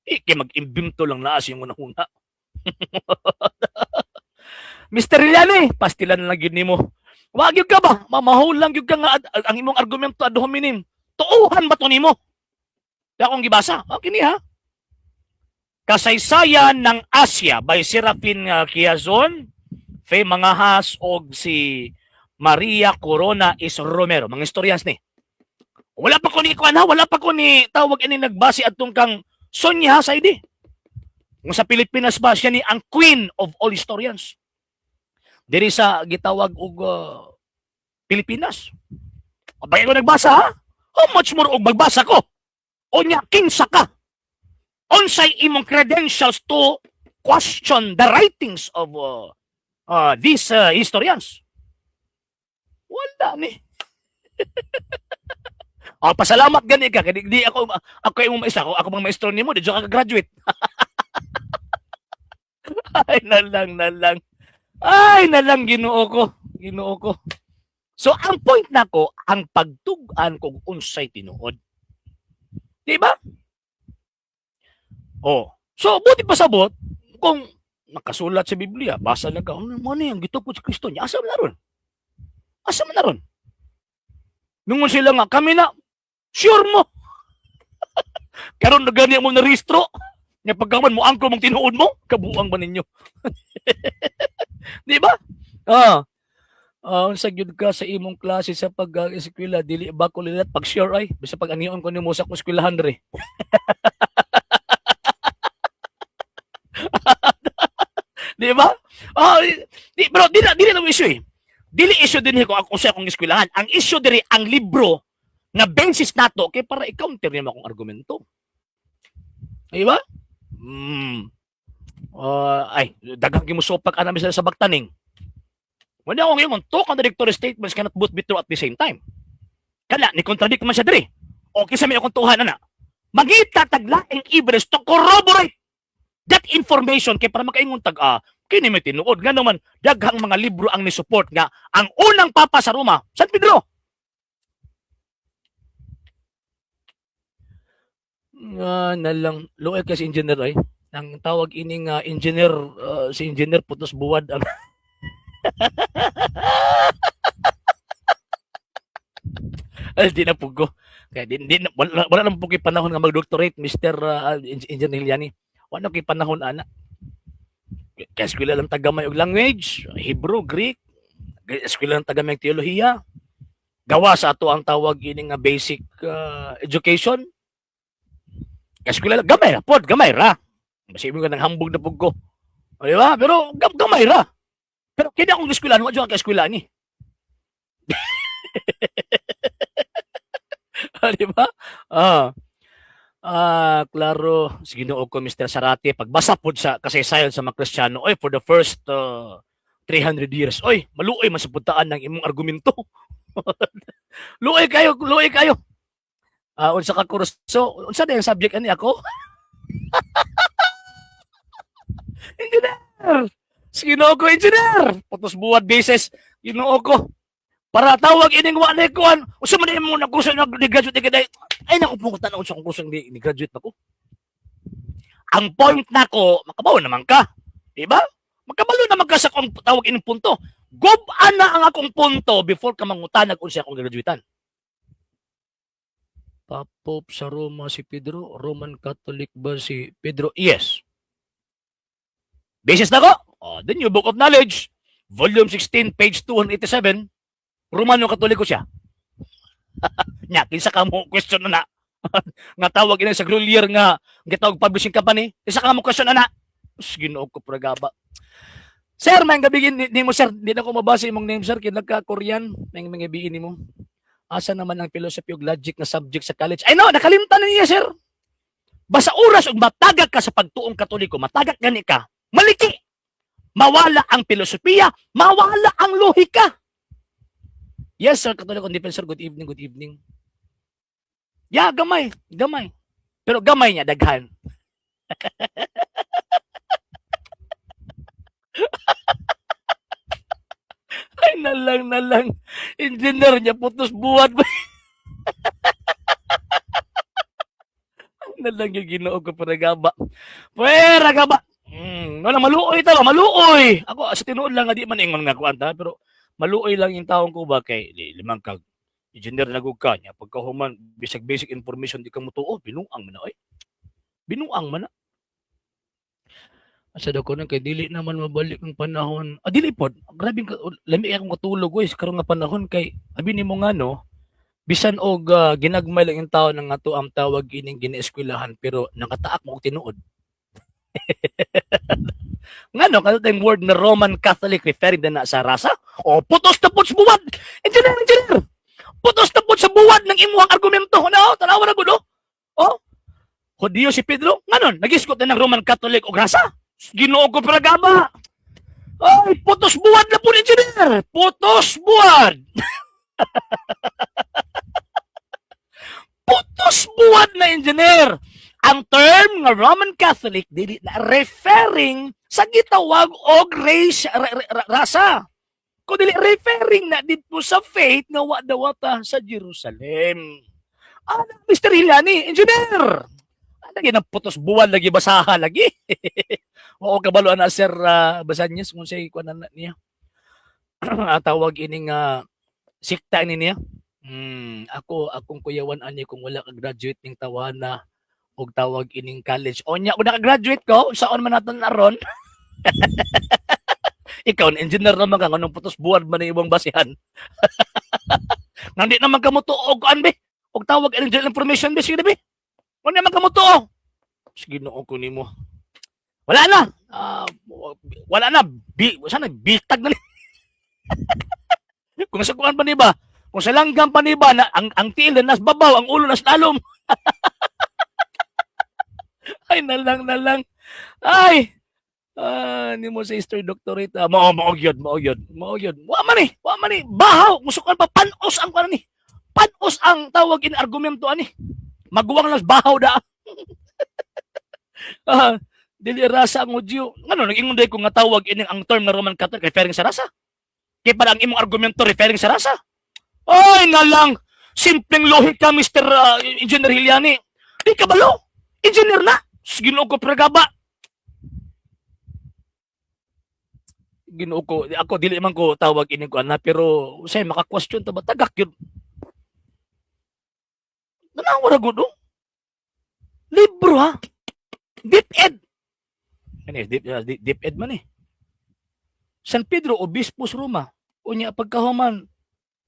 Kay mag-imbimto lang naas yung una-una. Mr. Iliani, pastilan na lang yun nimo. Wag yun ka ba? Mamahol lang yun ka nga ang imong argumento ad hominem. Tuuhan ba to nimo? Di akong gibasa. Okay ha? Kasaysayan ng Asya by Serafin Quezon, Fe Mangahas og si Maria Corona is Romero. Mga historians ni. Wala pa ko ni tawag ini nagbase atong kang Sonia Saidi. Kung sa Pilipinas ba siya ni ang queen of all historians. Diri sa gitawag og Pilipinas. Abay ko nagbasa ha? How much more og magbasa ko? O nya kinsa ka? Unsay imong credentials to question the writings of these historians? Wala ni. Pasalamat gani ka kay di ako imong maisa ako mang maestro nimo di ka graduate. Ay nalang. Ay, nalang Ginoo ko. So, ang point nako, ang pagtug-an kung unsay tinuod. Di ba? So, buti pasabot, kung nakasulat sa Biblia, basa lang ka, ano yung gitugod sa Kristo niya, asa man na ron? Nungon sila nga, kami na, sure mo. Karon na gani mo na rehistro. Nga pagkaman mo angko mong tinuod mo, kabuang ba ninyo? Di ba? Unsa gyud ka sa imong klase sa pag-eskwela, dili ba ko lilat pag sure ay, bisa pag anion ko nimo sa eskwelahan re. Di ba? Pero dili na issue eh. Dili issue din ko ako sa akong eskwelahan. Ang issue diri ang libro na basis nato kay para i-counter nimo akong argumento. Di ba? Daghang gimusupak ana misal sa bagtaning. Wala akong ngayon, two contradictory statements cannot both be true at the same time. Kala, ni contradict man siya diri. Okay sa may akong tuhan na. Mangita taglaing evidence to corroborate that information kay para makaingon kini may tinuod nga naman daghang mga libro ang ni-support nga ang unang papa sa Roma, San Pedro. Nalang luoy kasi engineer ay. Ang tawag ining engineer si engineer putos buwad ang di na pugo. Kaya wala nang pugi panahon nga mag-doctorate Mr. Engineer Hiliani. Wala kay panahon ana. Kaya eskwela lang tagamay og language, Hebrew, Greek, eskwela lang tagamay og teolohiya. Gawa sa ato ang tawag ini nga basic education. Kaya eskwela lang gamay ra. Basi mo nang hambog na pugko. O di ba? Pero gamay ra. Pero kini akong eskwela, wa jud ka eskwela ni. Di ba? Klaro, sige no ko Mr. Sarate, pagbasa pod sa kasaysayan sa mga Kristiyano, for the first 300 years, maluoy man sa putaan ng imong argumento. luoy kayo. Unsa ka kurso? Unsa na yung subject ani ako? Engineer! Ginoo ko, engineer! Putos buwad basis, ginoo ko. Para tawag ining wa na kuan. Usa man mo na kurso nag-graduate kaday. Ay naku po tan sa kurso ni graduate nako. Ang point nako, makabaw naman ka. Di ba? Makabalo naman ka sa kung tawag ining punto. Gob-an na ang akong punto before ka mangutanag unsa akong graduatean. Papop sa Roma si Pedro, Roman Catholic ba si Pedro? Yes. Basis nako. The New Book of Knowledge, volume 16, page 287. Romano Katoliko siya. Nya, kinsa ka mo question na nga tawag ina sa Grolier nga gitawag publishing company. Isa ka mo question na. Ginoo ko pragaba. Sir, may gabi ni mo sir, di na ko mabasa imong name sir, kinagka-Korean, may mga biin nimo. Asa naman ang philosophy ug logic na subject sa college? Ay no, nakalimtan na niya sir. Basta oras ug matagak ka sa pagtuong Katoliko, matagak gani ka. Maliki. Mawala ang filosofiya, mawala ang lohika. Yes, sir, Katoliko Defensor, good evening, good evening. Yeah, gamay. Pero gamay niya, daghan. Ay, nalang. Engineer niya, putos buwad. Nalang yung Ginoo ko para gaba. Pwera gaba. Wala, maluoy talo, maluoy. Ako, sa tinuod lang, di man ingon nga kuanta, pero maluoy lang yung taong ko ba kay limang kag engineer na gug ka niya pagkahuman bisag basic information di ka mutuo binuang man na binuang man na asa daw ko nang kay dili naman mabalik ang panahon dili pod grabe lami akong katulog karon nga panahon kay abi nimo nga no bisan og ginagmay lang yung tao nang ato ang tawag ining ginaeskwelahan pero nakataak mo og tinuod. Nga no, kasi yung word na Roman Catholic referring na sa rasa? Putos na putos buwad! Engineer! Putos na putos sa buwad ng imuhang argumento. Tanawa na gulo. Hudiyo si Pedro? Nga nun, nag-iskot na ng Roman Catholic o rasa? Ginoo ko para gaba. Ay, putos buwad na po, engineer! Putos buwad! Putos buwad na, engineer! Ang term nga Roman Catholic dili na referring sa gitawag og race rasa. Kung dili referring na dito sa faith nga wa dawata sa Jerusalem. Mr. Hiliani, engineer. Lagi na putos buwan lagi basaha lagi. Oo kabalo na sir Basanyes kung say kuan na niya. Tawag ining sikta ini niya Akong kuyawan ani kung wala ka graduate ning tawana og tawag ining college. Onya kung naka-graduate ko, saon man naton aron? Ikaw na engineer naman ka nganong putos buwan man ang ibang basihan. Nandi naman kamo to og an be. Og tawag ining general information be sige be. Wala naman kamo to. Sige no ko nimo. Wala na. Wala na. Sana bitag na ni. Kung sa kuan pa ni ba? Kung sa langgam pa ni ba na ang tiil nas babaw, ang ulo nas lalom. Ay nalang. Ay. Ni mo sa history doctorate. Mao gyud. Wa man ni. Bahaw, musukan pa panos ang kuan ni. Panos ang tawag in argumento ani. Maguwang las bahaw da. Dili rasa ang udyo. Ngano nag-ingon day ko nga tawag ini ang term na Roman Catholic referring sa rasa. Kaya para ang imong argumento referring sa rasa. Ay nalang. Simpleng lohik ka Mr. Engineer Hiliani. Di ka balo. Engineer na. Ginoo ko pragaba. Ginoo ko, ako dili man ko tawag ini ko ana pero say maka-question ta ba tagak yun. Nanawara gud oh. Libro ha. Deep ed. Ano deep ed man eh. San Pedro Obispos Roma. Unya pagkahuman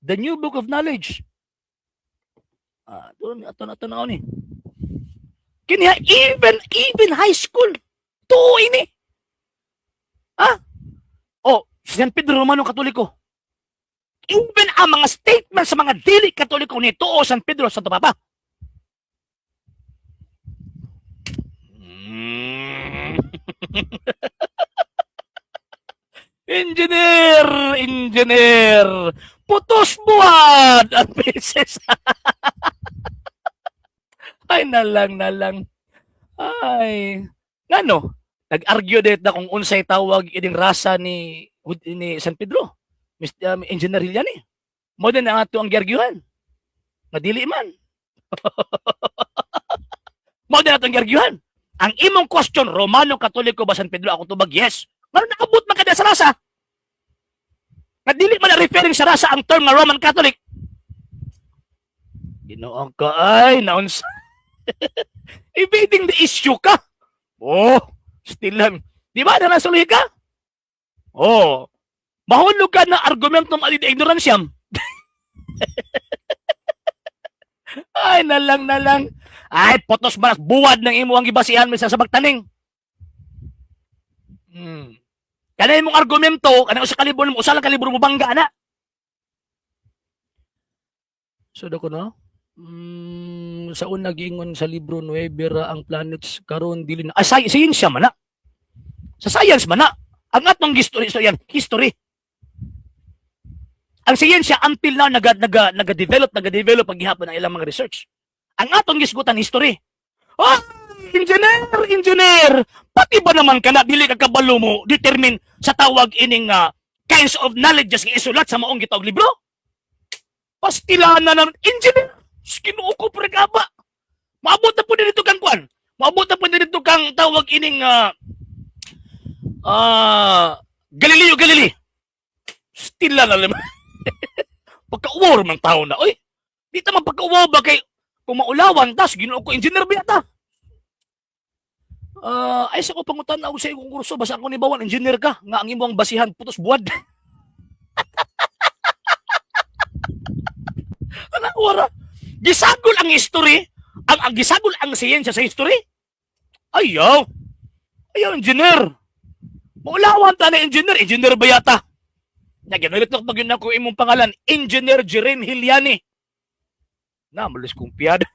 The New Book of Knowledge. Ato na ni. Kini even high school. Tuo ini. San Pedro Romano Katoliko. Even ang mga statement sa mga dili Katoliko ni tuo San Pedro Santo Papa. Engineer, putos buwan at beses. Ay, nalang. Ay, ngano? Nag-argue dito na kung unsay tawag ining rasa ni San Pedro. Mr. Engineer Hiliani. Mo din ang ato ang gyargyuhan. Madili man. Mo din ato ang gyargyuhan. Ang imong question, Romano Katoliko ba San Pedro? Ako tubag, yes. Ngano nakabot man kada sa rasa? Nadili man na referring sa rasa ang term na Roman Catholic. Ginoong ka ay naons. Evading the issue ka. Still lang. Di ba na nasuli ka? Mahulog ka na argumentong alid ignoransyam. Ay, nalang. Ay, potos maras buwad ng imo ang gibasihan sa magtaning. Kanay mong argumento, kanay usa kalibro mo, usa lang kalibro mo bangga na. So dako no. Sa una giingon sa libro 9 ang planets karon dili na. Science man na. Sa science man na. Ang atong history. Ang siyensya until now nagadevelop paghihapon ang ilang mga research. Ang atong gisgutan history. Engineer, pati ba naman kana dili ka kabalo mo determine sa tawag ining kinds of knowledges nga isulat sa maong gitawag libro? Pastilanan na engineer. Ginoo ko pregaba. Maabot na po dito kang kuan. Maabot na po dito kang tawag ining Galileo Galilei. Stila na naman. Pagka-uwar man tao na. Oy, di ta magpagka-uwar ba kay kung maulawan, tas ginoo ko engineer ba yata? Ay sa ko pangutan ako sa ikong kurso, basta ako ni Bawan, engineer ka, nga ang imong basihan, putos buwad. Wala. Gisagol ang history, ang gisagol ang siyensya sa history. Ayaw, engineer. Maulawan ta na engineer ba yata? Naginalit na pag yun ako imong pangalan, Engineer Jerem Hiliani. Malis kong piyad.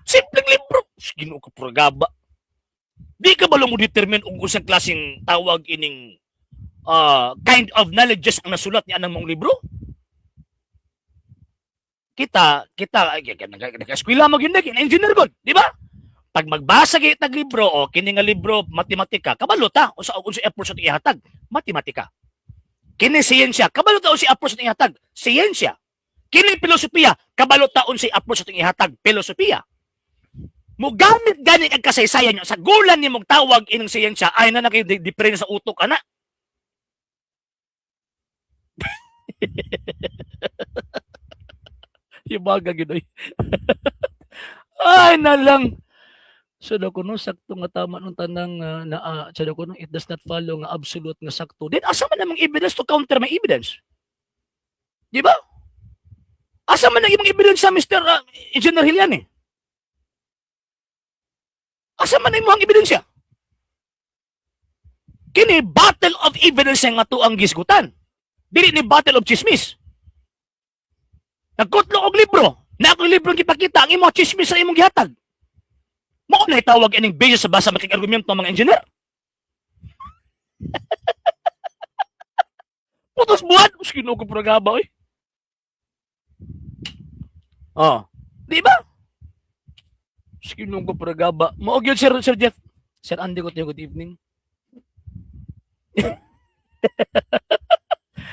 Simpleng libro. Ginoo ka pragaba. Di ka ba mo determine kung usang klaseng tawag ining kind of knowledges ang nasulat niya ng mong libro? Kita, nag-eskwela mo yun na, engineer god, di ba? Pag magbasa kayo tag libro, kini nga libro, matematika, kabalo ta, o sa effort sa ihatag, matematika. Kini siyensya, kabalo ta o si effort sa ihatag, siyensya. Kini filosofiya, kabalo ta si effort sa ihatag, filosofiya. Mugamit gani ang kasaysayan nyo, sa gulan ni mong tawag ining siyensya, ay na kayo diferensya sa utok, ana. Yung baga ginoy. Ay na lang. So daw kuno sakto nga tama nung tanang so daw kuno it does not follow nga absolute nga sakto. Then asa man namang evidence to counter my evidence? Di ba? Asa man ang ibang evidence sa Mr. Engineer Hiliani? Asa man ang imong ebidensya? Kini battle of evidence nga to ang gisgutan. Dili ni battle of chismis. Nagkutlo og libro. Na akong libro gipakita ang imong chismis sa imong gihatag. Mao na itawag ining basis sa basa makig-argumento ng mga engineer. Putos buwan, sino ko programa oy. Oh, di ba? Sino ko programa. Mao gyud Sir Jeff. Sir Andy ko good evening.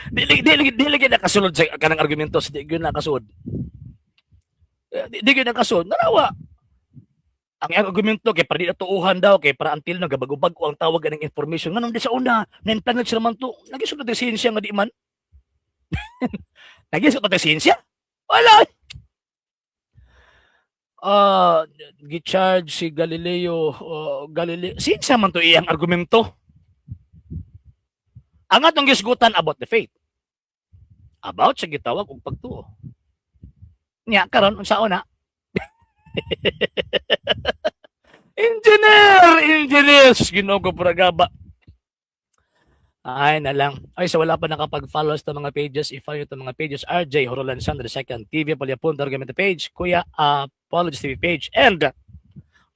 Dili gyud nakasulod sa kanang argumento sa di gyud nakasulod. Di gyud nakasulod. Narawa. Ang argumento kay para di natuuhan daw kay para until na gabagubag ko ang tawag ng information nganong di sa una na-implant sila man to nagisod na siyensya nga di man. Nagisod na siyensya wala gicharge si Galileo siyensya man to iyang argumento ang atong gisgutan about the faith about sa gitawag og pagtuo nya karon unsa una Engineer! Ginoo ko pragaba. Ay na lang. Ay, so wala pa nakapag-follow sa mga pages. I-follow ito mga pages. RJ Horolan Sandra II TV. Palyapunta gamit the page. Kuya Apologies TV page. And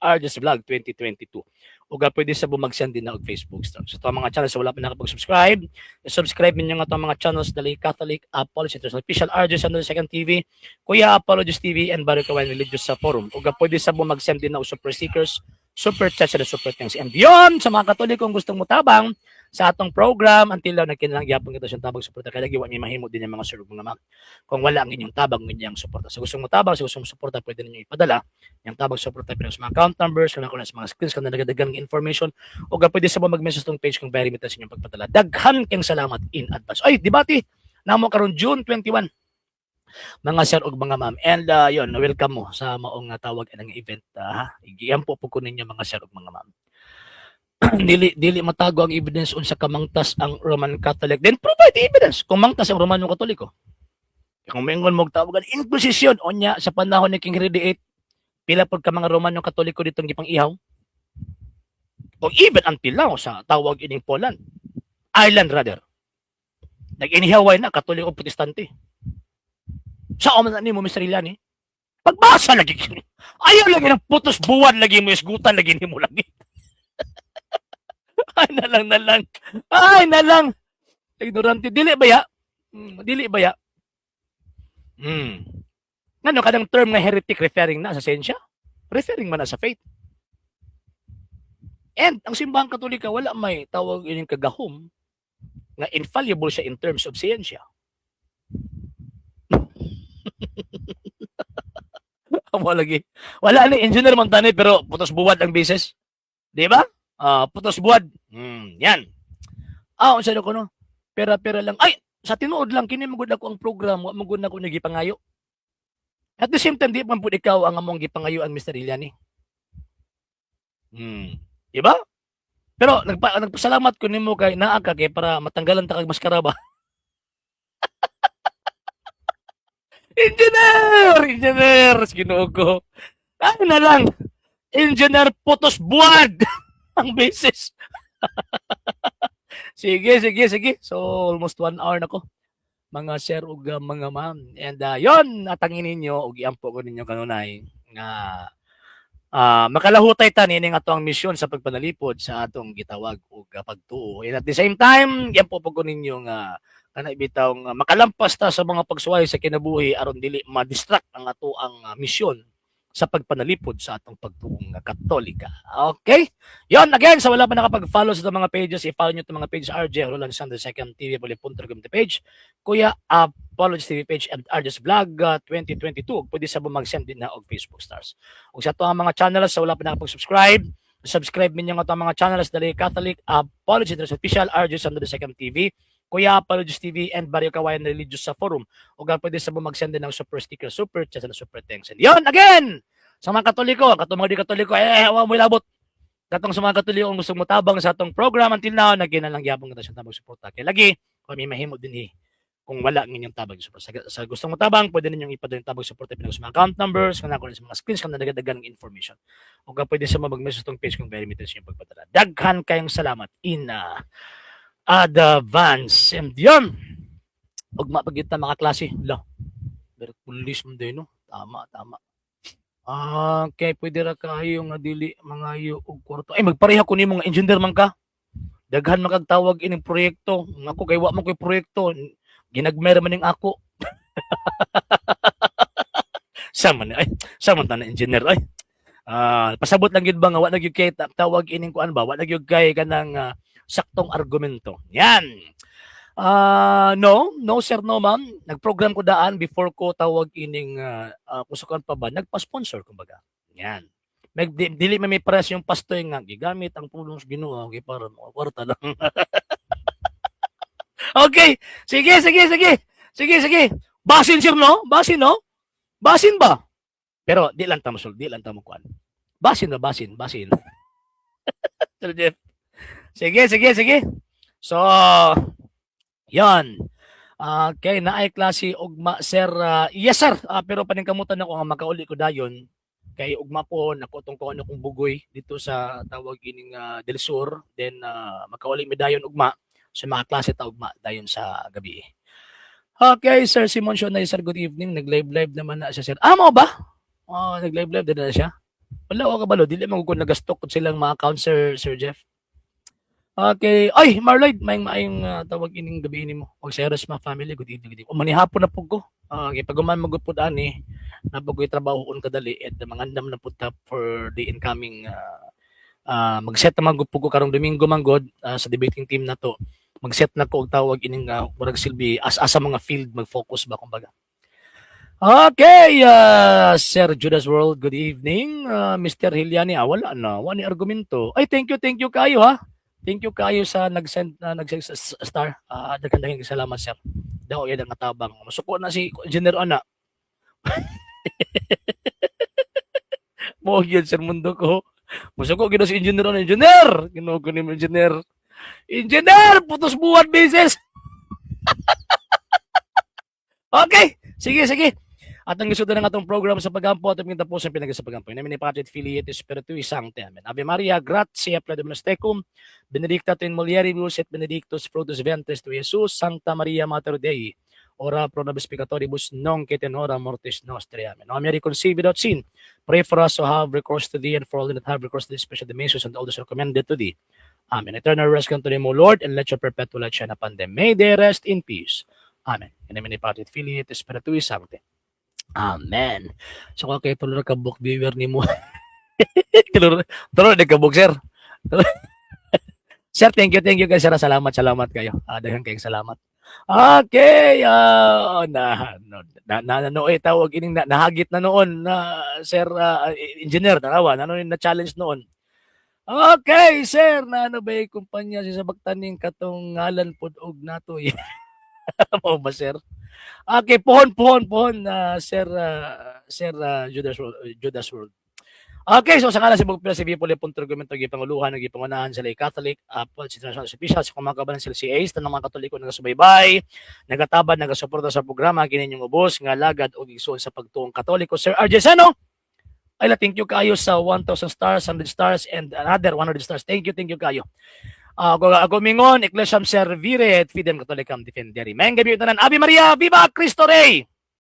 RJ's Vlog 2022. Uga pwede sa bumagsan din na og Facebook star. So ito mga channels wala pa nakapag-subscribe. Subscribe ninyo nga itong mga channels dali Catholic Apologies International Official RJ Sandra II TV, Kuya Apologies TV, and Barakawan Religious sa forum. Uga pwede sa bumagsan din na og super stickers, super chats, and super thanks. And beyond sa mga Katolikong gustong mutabang sa atong program until daw nagkinalang gyapon kita sa tabang suporta kay lagi wa mi mahimo din yung mga sir mga ma'am kung wala ang inyong tabang inyong suporta sa gustong mutabang sa gustong suporta pwede ninyo ipadala yung tabang suporta pero sa mga account numbers kana sa mga screens kana nagadagan information o ga pwede sa mag-message tong page kung very limited sa inyong pagpadala daghan kang salamat in advance ay debate namo karon June 21 mga sir ug mga ma'am and yon welcome mo sa maong tawag ng event igiyam po ko ninyo mga sir ug mga ma'am dili matago ang evidence unsa kamangtas ang Roman Catholic then provide evidence kung mangtas ang Romano Katoliko kung mingon mo tawagan inquisition onya sa panahon ni King Henry VIII pila pod ka mga Romano Katoliko ditong gipang ihaw o even until now sa tawag ining Poland Ireland rather nag-inihaway na Katoliko Protestante sa oman ni mo Mr. Ilani pagbasa lagi ayaw lagi ng putos buwan lagi mo isgutan lagi nimo lagi ay na lang. Ay na lang. Ignorante. Dili ba ya? Dili ba ya? Ano kadang term nga heretic referring na sa siyensya? Referring man na sa faith. And ang simbahang Katolika wala may tawag ining kagahom nga infallible siya in terms of siyensya. Wala lagi. Wala ni engineer man tani pero putos buwad ang basis. Di ba? Putos buwad. Yan. Unsa ko no? Pera lang. Ay, sa tinuod lang kini magud ako ang program, wa magud nako nagipangayo. At the same time di man pud ikaw ang among gipangayoan Mr. Iliani. Di ba? Pero nagpasalamat ko nimo kay naa ka kay para matanggalan ta kag maskara ba. Engineer, Ginoo ko. Ay na lang. Engineer putos buwad. Ang basis. sige. So, almost 1 hour na ko. Mga sir ug mga ma'am. And yon natangin ninyo ug iampo ko ninyo kanunay nga makalahutay ta nini nga atong misyon sa pagpanalipod sa atong gitawag ug pagtuo. And at the same time, iampo ko ninyo nga kana bitaw nga makalampas ta sa mga pagsuway sa kinabuhi aron dili ma-distract ang ato ang misyon sa pagpanalipod sa atong pagtuong Katolika. Okay? Yon again, sa wala pa nakapag-follow sa mga pages, i-follow nyo itong mga pages RJ Roland Sandra II TV, Palyapunta gamit the page, Kuya Apologies TV page, and RJ's Vlog 2022. Pwede sa bumag-send din na og Facebook stars. Kung sa ito ang mga channels, sa wala pa nakapag-subscribe, subscribe ninyo nga itong mga channels dali Catholic Apologies Official RJ Sandra II TV, Kuya Paludis TV and Barrio Kawayan Religious sa forum. O pwede sa mag-send din ng super sticker, super chat, and super thanks. And yun, again, sa mga Katoliko, katong mga di Katoliko, mo ilabot. Katong sa mga Katoliko, kung gusto mo tabang sa atong program until now, nagkinalang yabang na siya tabang suporta. Kaya lagi, kami mahimo din kung wala ng inyong tabang support. Sa gustong mo tabang, pwede ninyong ipadala yung tabang support pinag sa mga account numbers, kung sa mga screens, kung nadagdagan ng information. O pwede sa mga mag-message tong page kung very minutes yung pagpadala. Daghan kayong salamat in advance. And yun, huwag mapagita mga klase. Pero pulis mo din, no? Tama. Okay, pwede ra kayo nga dili mga og kwarto. Ay, magpareha ko ni mga engineer man ka. Daghan makagtawag ining proyekto. Ako kay wa mo koy proyekto. Ginagmer man ning ako. Sama ta na engineer ay. Pasabot lang gid ba nga wa na gyud kay tawag ining kuan ba? Wa na gyud kay kanang saktong argumento. Yan. No sir, no ma'am. Nag-program ko daan before ko tawag ining kusukan pa ba, nagpa-sponsor kumbaga. Yan. Dili may press yung pastoy nga gigamit ang pulong sa Ginoo para kwarta lang. Okay. Sige. Basin sir no? Basin no? Basin ba? Pero di lang ta mo kuan. Basin. Sir Jeff. Sige. So, yan. Okay, naay klase ugma sir. Yes sir. Pero paningkamutan ako nga makauli ko dayon kay ugma po nako tong kuno kong bugoy dito sa tawag ining Del Sur, then makauli mi dayon ugma sa mga klase ta ugma dayon sa gabi. Okay, Sir Simon Shonay, sir, good evening. Nag-live naman na siya, sir. Mo ba? Nag-live din na siya. Wala ako kabalo, dili man ko nagastok silang mga account, Sir Jeff. Okay. Ay, Marloyd, maayong tawag ining gabi nimo. Og Seres ma family, good evening. Manihapon na pug ko. Okay, pag man magupod ani, napagoy trabahoon kadali at mangandam na pud for the incoming mag-set na magupod ko karong Domingo manggod sa debating team na to. Mag-set na ko og tawag ining murag silbi as sa mga field mag-focus ba kumbaga. Okay, Sir Judas World, good evening. Mr. Hiliani, wala na, wani argumento. Ay, thank you kayo ha. Thank you kayo sa nag-send star. Daghang salamat sir. Daw yan ang katabang. Masuko na si Engineer Ana. Mo gyud sir mundo ko. Masuko gyud si Engineer Ana. Engineer, ginugo ni Engineer. Engineer, putos buwan beses. Okay, sige. At ang gusto na ng atong program sa pagampo at ang tapos ang pinag sa pagampo. Namin ni Patrick Filiate Spiritui Sancte. Amen. Ave Maria, gratia plena tecum, benedicta tu in mulieribus et benedictus fructus ventris tu Jesus, Sancta Maria Mater Dei, ora pro nobis peccatoribus, nunc et in hora mortis nostre. Amen. O Mary conceived without sin, pray for us who have recourse to thee and for all that have recourse to thee, special dimensions and all those recommended to thee. Amen. Eternal rest unto them, O Lord, and let your perpetual light shine upon them. May they rest in peace. Amen. In the name of Patrick Filiate Spiritui Sancte. Amen. So kay tulo ka book viewer nimo. tulo ka book sir. Sir, thank you guys sir. Salamat kayo. Daghang kayong salamat. Okay, tawag ining nahagit na noon na sir engineer tanawa na challenge noon. Okay, sir, ano ba yung kumpanya sa Sabagtaning katong ngalan pod og nato. Mo ba sir? Okay, pohon Sir Judas World. Okay, so sa ngalan si Bugpila si Vipoli Puntrugumento gipanguluhan ng gipangunahan sila Catholic, si National Official sa kumakabalan sila si Ace tanang mga Katoliko nagasubaybay, nagatabad, nagasuporta sa programa kininyong ubos nga lagad og igsoon sa pagtuong Katoliko. Sir RJ Sano, ay thank you kayo sa 1,000 stars, 100 stars, and another 100 stars. Thank you kayo. Ako mingon, Ecclesiam Servire, et Fidem Catholicam Defendere. Mayang gabi ito Ave Maria, Viva Cristo Rey!